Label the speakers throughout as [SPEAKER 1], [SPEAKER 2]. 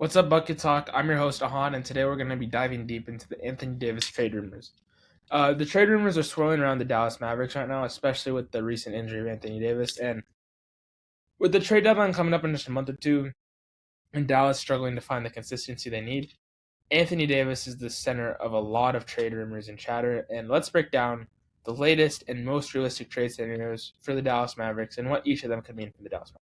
[SPEAKER 1] What's up, Bucket Talk? I'm your host, Ahan, and today we're going to be diving deep into the Anthony Davis trade rumors. The trade rumors are swirling around the Dallas Mavericks right now, especially with the recent injury of Anthony Davis. And with the trade deadline coming up in just a month or two, and Dallas struggling to find the consistency they need, Anthony Davis is the center of a lot of trade rumors and chatter. And let's break down the latest and most realistic trade scenarios for the Dallas Mavericks and what each of them could mean for the Dallas Mavericks.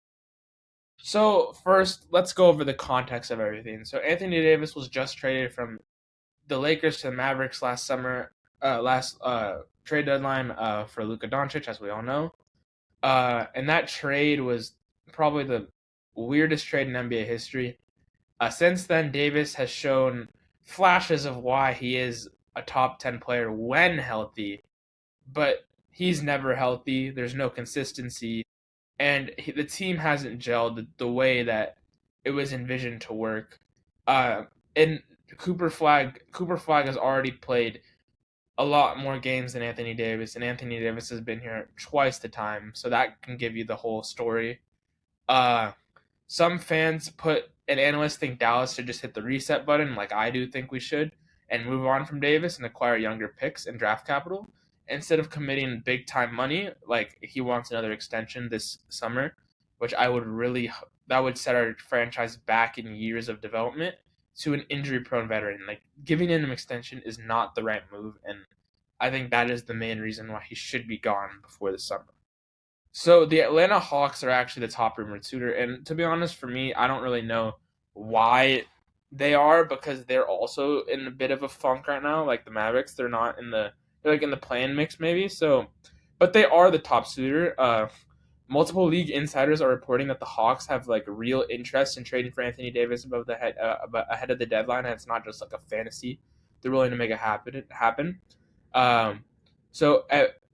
[SPEAKER 1] So, first, let's go over the context of everything. So, Anthony Davis was just traded from the Lakers to the Mavericks last summer, last trade deadline for Luka Doncic, as we all know. And that trade was probably the weirdest trade in NBA history. Since then, Davis has shown flashes of why he is a top 10 player when healthy, but he's never healthy. There's no consistency, and the team hasn't gelled the way that it was envisioned to work. And Cooper Flag has already played a lot more games than Anthony Davis, and Anthony Davis has been here twice the time, so that can give you the whole story. Uh, some fans and analysts think Dallas should just hit the reset button, like I do think we should, and move on from Davis and acquire younger picks and draft capital instead of committing big time money. Like he wants another extension this summer, which that would set our franchise back in years of development to an injury prone veteran. Like giving him an extension is not the right move, and I think that is the main reason why he should be gone before the summer. So the Atlanta Hawks are actually the top rumored suitor, and to be honest, for me, I don't really know why they are because they're also in a bit of a funk right now. Like the Mavericks, they're like in the play-in mix maybe. So, but they are the top suitor. Multiple league insiders are reporting that the Hawks have like real interest in trading for Anthony Davis ahead of the deadline, and it's not just like a fantasy. They're willing to make it happen. Um, so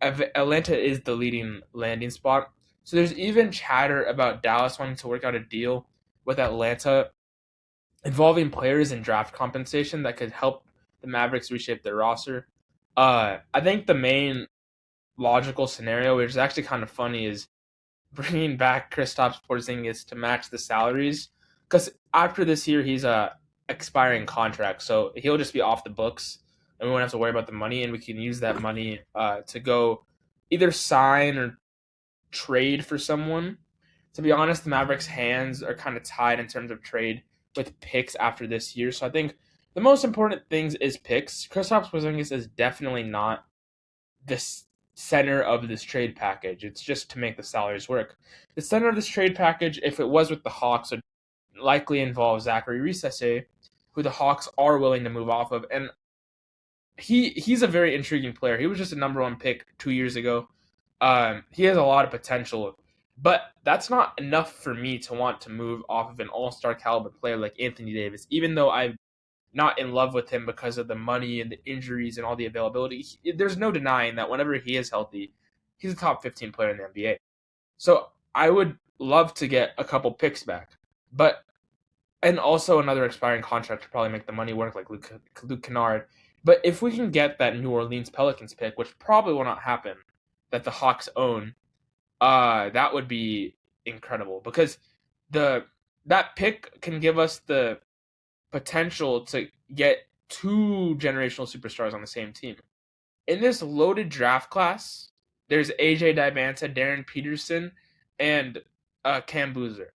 [SPEAKER 1] Atlanta is the leading landing spot. So there's even chatter about Dallas wanting to work out a deal with Atlanta involving players and draft compensation that could help the Mavericks reshape their roster. I think the main logical scenario, which is actually kind of funny, is bringing back Kristaps Porzingis to match the salaries. Because after this year, he's a expiring contract, so he'll just be off the books, and we won't have to worry about the money, and we can use that money to go either sign or trade for someone. To be honest, the Mavericks' hands are kind of tied in terms of trade with picks after this year. So I think the most important things is picks. Kristaps Porzingis is definitely not the center of this trade package. It's just to make the salaries work. The center of this trade package, if it was with the Hawks, would likely involve Zachary Risese, who the Hawks are willing to move off of. And he's a very intriguing player. He was just a number one pick 2 years ago. He has a lot of potential, but that's not enough for me to want to move off of an all-star caliber player like Anthony Davis. Even though I'm not in love with him because of the money and the injuries and all the availability, there's no denying that whenever he is healthy, he's a top 15 player in the NBA. So I would love to get a couple picks back, but and also another expiring contract to probably make the money work, like Luke Kennard. But if we can get that New Orleans Pelicans pick, which probably will not happen, that the Hawks own, that would be incredible because the that pick can give us the potential to get two generational superstars on the same team. In this loaded draft class, there's AJ Dybanta, Darren Peterson, and Cam Boozer.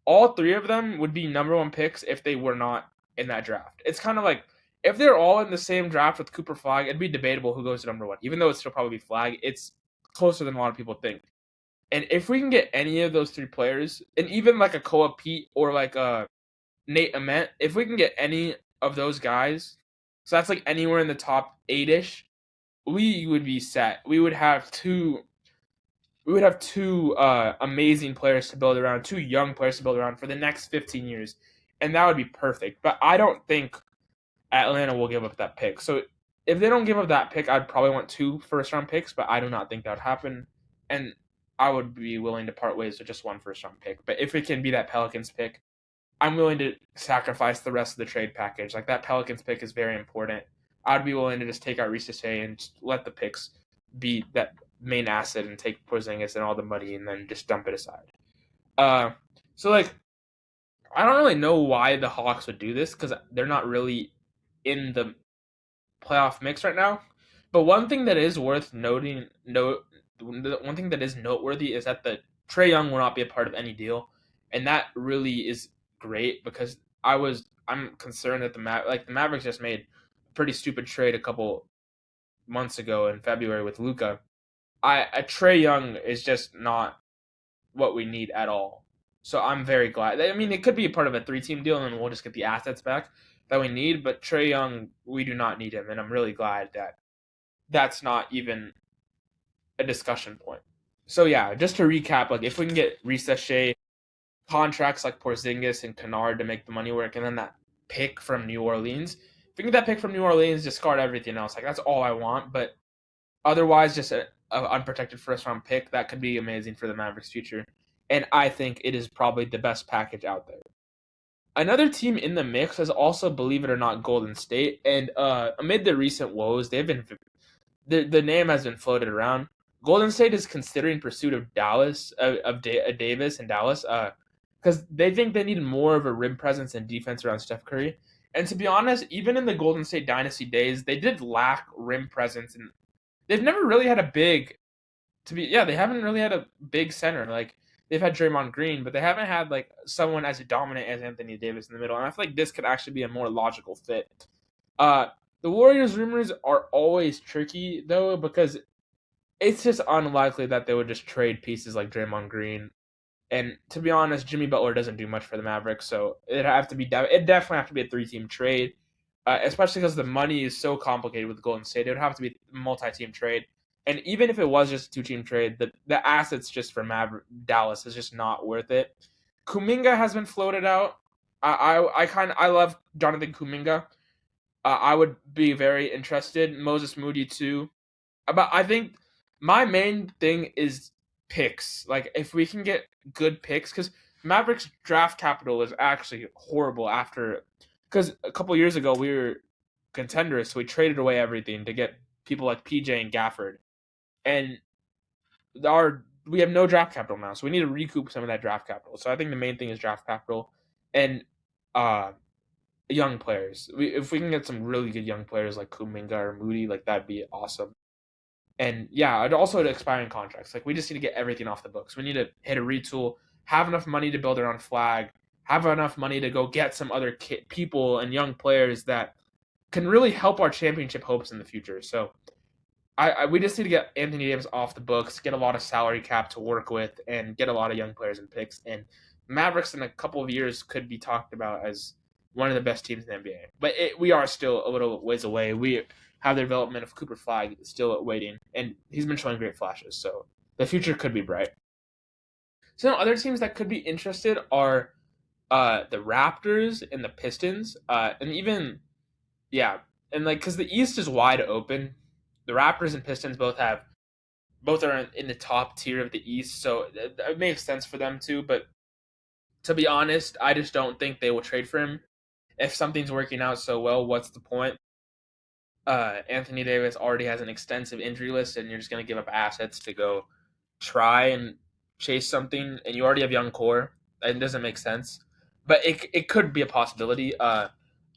[SPEAKER 1] All three of them would be number one picks if they were not in that draft. It's kind of like if they're all in the same draft with Cooper Flag, it'd be debatable who goes to number one. Even though it's still probably Flag, it's closer than a lot of people think. And if we can get any of those three players, and even like a Koa Pete or like a Nate Ament, if we can get any of those guys, so that's like anywhere in the top 8-ish, we would be set. We would have two amazing players to build around, two young players to build around for the next 15 years, and that would be perfect. But I don't think Atlanta will give up that pick. So if they don't give up that pick, I'd probably want two first round picks, but I do not think that would happen. And I would be willing to part ways with just one first round pick. But if it can be that Pelicans pick, I'm willing to sacrifice the rest of the trade package. Like that Pelicans pick is very important. I'd be willing to just take out Reese and just let the picks be that main asset and take Porzingis and all the money and then just dump it aside. Uh, so like I don't really know why the Hawks would do this because they're not really in the playoff mix right now. But one thing that is worth noting, one thing that is noteworthy is that the Trey Young will not be a part of any deal, and that really is great because I'm concerned that the Mavericks just made a pretty stupid trade a couple months ago in February with Luca. A Trey Young is just not what we need at all. So I'm very glad. I mean, it could be a part of a three-team deal, and we'll just get the assets back that we need. But Trey Young, we do not need him, and I'm really glad that that's not even a discussion point. So yeah, just to recap, like if we can get Risachet contracts like Porzingis and Kennard to make the money work, and then that pick from New Orleans, if we can get that pick from New Orleans, discard everything else. Like that's all I want. But otherwise, just a unprotected first round pick that could be amazing for the Mavericks' future. And I think it is probably the best package out there. Another team in the mix is also, believe it or not, Golden State. And amid the recent woes, they've been the name has been floated around. Golden State is considering pursuit of Dallas Davis and Dallas because they think they need more of a rim presence and defense around Steph Curry. And to be honest, even in the Golden State dynasty days, they did lack rim presence, and they've never really had a big they haven't really had a big center. Like they've had Draymond Green, but they haven't had like someone as dominant as Anthony Davis in the middle. And I feel like this could actually be a more logical fit. Uh, the Warriors rumors are always tricky though because it's just unlikely that they would just trade pieces like Draymond Green. And to be honest, Jimmy Butler doesn't do much for the Mavericks, so it definitely have to be a three-team trade, especially because the money is so complicated with Golden State. It would have to be a multi-team trade, and even if it was just a two-team trade, the assets just for Dallas is just not worth it. Kuminga has been floated out. I love Jonathan Kuminga. I would be very interested. Moses Moody too. But I think my main thing is picks. Like if we can get good picks, because Mavericks draft capital is actually horrible after. Because a couple years ago we were contenders, so we traded away everything to get people like PJ and Gafford, and we have no draft capital now, so we need to recoup some of that draft capital. So I think the main thing is draft capital and uh young players. If we can get some really good young players like Kuminga or Moody, like that'd be awesome. And yeah, and also to expiring contracts. Like we just need to get everything off the books. We need to hit a retool, have enough money to build our own flag, have enough money to go get some other people and young players that can really help our championship hopes in the future. So we just need to get Anthony Davis off the books, get a lot of salary cap to work with, and get a lot of young players and picks. And Mavericks in a couple of years could be talked about as one of the best teams in the NBA. But we are still a little ways away. We have the development of Cooper Flag still waiting, and he's been showing great flashes. So the future could be bright. Some other teams that could be interested are the Raptors and the Pistons, and even yeah, and like because the East is wide open. The Raptors and Pistons both are in the top tier of the East, so it makes sense for them too. But to be honest, I just don't think they will trade for him. If something's working out so well, what's the point? Anthony Davis already has an extensive injury list, and you're just going to give up assets to go try and chase something, and you already have young core. It doesn't make sense, but it could be a possibility. I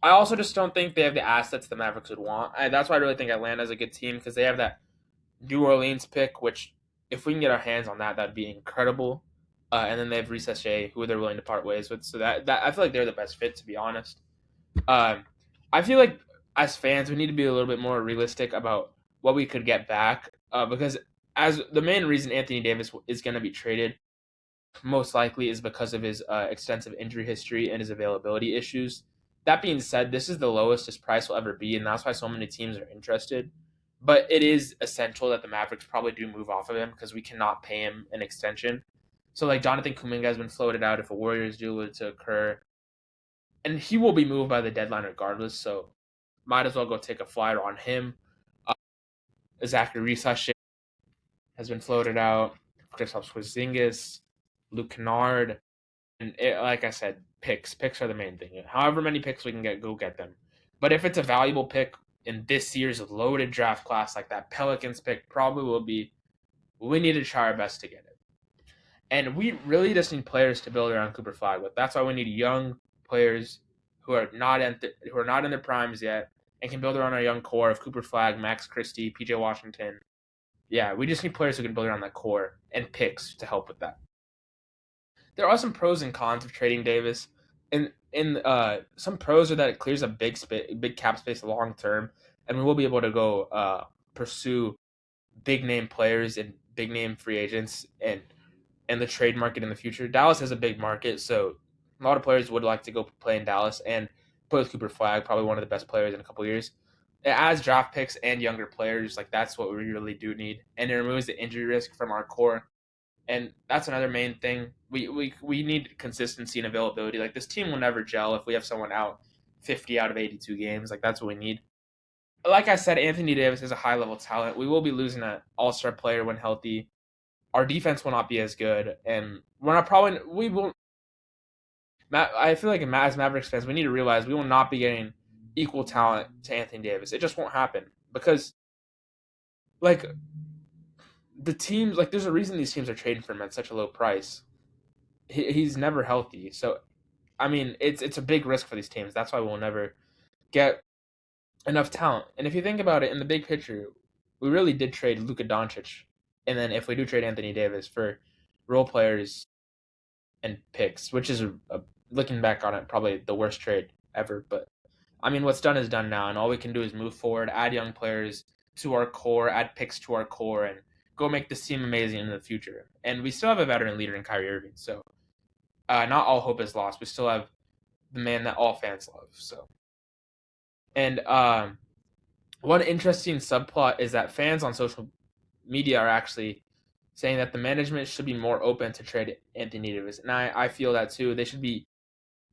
[SPEAKER 1] also just don't think they have the assets the Mavericks would want. That's why I really think Atlanta is a good team because they have that New Orleans pick, which if we can get our hands on that, that'd be incredible. And then they have Risachet, who they're willing to part ways with. So that I feel like they're the best fit, to be honest. Um, I feel like as fans, we need to be a little bit more realistic about what we could get back because as the main reason Anthony Davis is going to be traded most likely is because of his extensive injury history and his availability issues. That being said, this is the lowest his price will ever be, and that's why so many teams are interested. But it is essential that the Mavericks probably do move off of him because we cannot pay him an extension. So, like Jonathan Kuminga has been floated out if a Warriors deal were to occur, and he will be moved by the deadline regardless. So, might as well go take a flyer on him. Uh, Zachary Risachet has been floated out. Kristaps Porzingis, Luke Kennard, and like I said, picks are the main thing. However many picks we can get, go get them. But if it's a valuable pick in this year's loaded draft class, like that Pelicans pick probably will be, we need to try our best to get it. And we really just need players to build around Cooper Flag with. That's why we need young players who are not in their primes yet and can build around our young core of Cooper Flag, Max Christie, PJ Washington. Yeah, we just need players who can build around that core and picks to help with that. There are some pros and cons of trading Davis. In some pros are that it clears a big cap space long term, and we will be able to go pursue big name players and big name free agents and the trade market in the future. Dallas has a big market, so a lot of players would like to go play in Dallas and play with Cooper Flag, probably one of the best players in a couple years. As draft picks and younger players, like that's what we really do need, and it removes the injury risk from our core. And that's another main thing. We need consistency and availability. Like this team will never gel if we have someone out 50 out of 82 games. Like that's what we need. Like I said, Anthony Davis is a high level talent. We will be losing an all star player when healthy. Our defense will not be as good, and we're not probably we will. I feel like as Mavericks fans, we need to realize we will not be getting equal talent to Anthony Davis. It just won't happen because like the teams, like there's a reason these teams are trading for him at such a low price. He's never healthy, so I mean it's a big risk for these teams. That's why we'll never get enough talent. And if you think about it in the big picture, we really did trade Luka Doncic, and then if we do trade Anthony Davis for role players and picks, which is looking back on it, probably the worst trade ever. But I mean, what's done is done now, and all we can do is move forward, add young players to our core, add picks to our core, and go make this team amazing in the future. And we still have a veteran leader in Kyrie Irving, so not all hope is lost. We still have the man that all fans love. So, and one interesting subplot is that fans on social media are actually saying that the management should be more open to trade Anthony Davis, and I feel that too. They should be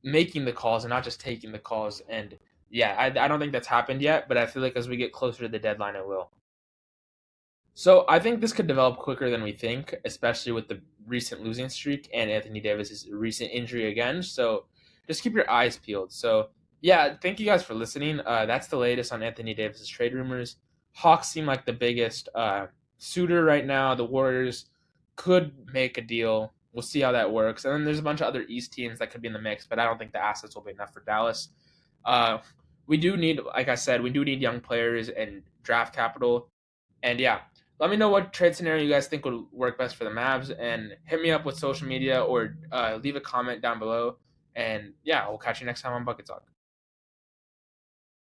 [SPEAKER 1] making the calls and not just taking the calls. And yeah, I don't think that's happened yet, but I feel like as we get closer to the deadline, it will. So I think this could develop quicker than we think, especially with the recent losing streak and Anthony Davis's recent injury again. So just keep your eyes peeled. So yeah, thank you guys for listening. That's the latest on Anthony Davis's trade rumors. Hawks seem like the biggest suitor right now. The Warriors could make a deal. We'll see how that works. And then there's a bunch of other East teams that could be in the mix, but I don't think the assets will be enough for Dallas. Uh, we do need, like I said, we do need young players and draft capital. And yeah, let me know what trade scenario you guys think would work best for the Mavs, and hit me up with social media or leave a comment down below. And yeah, we'll catch you next time on Bucket Talk.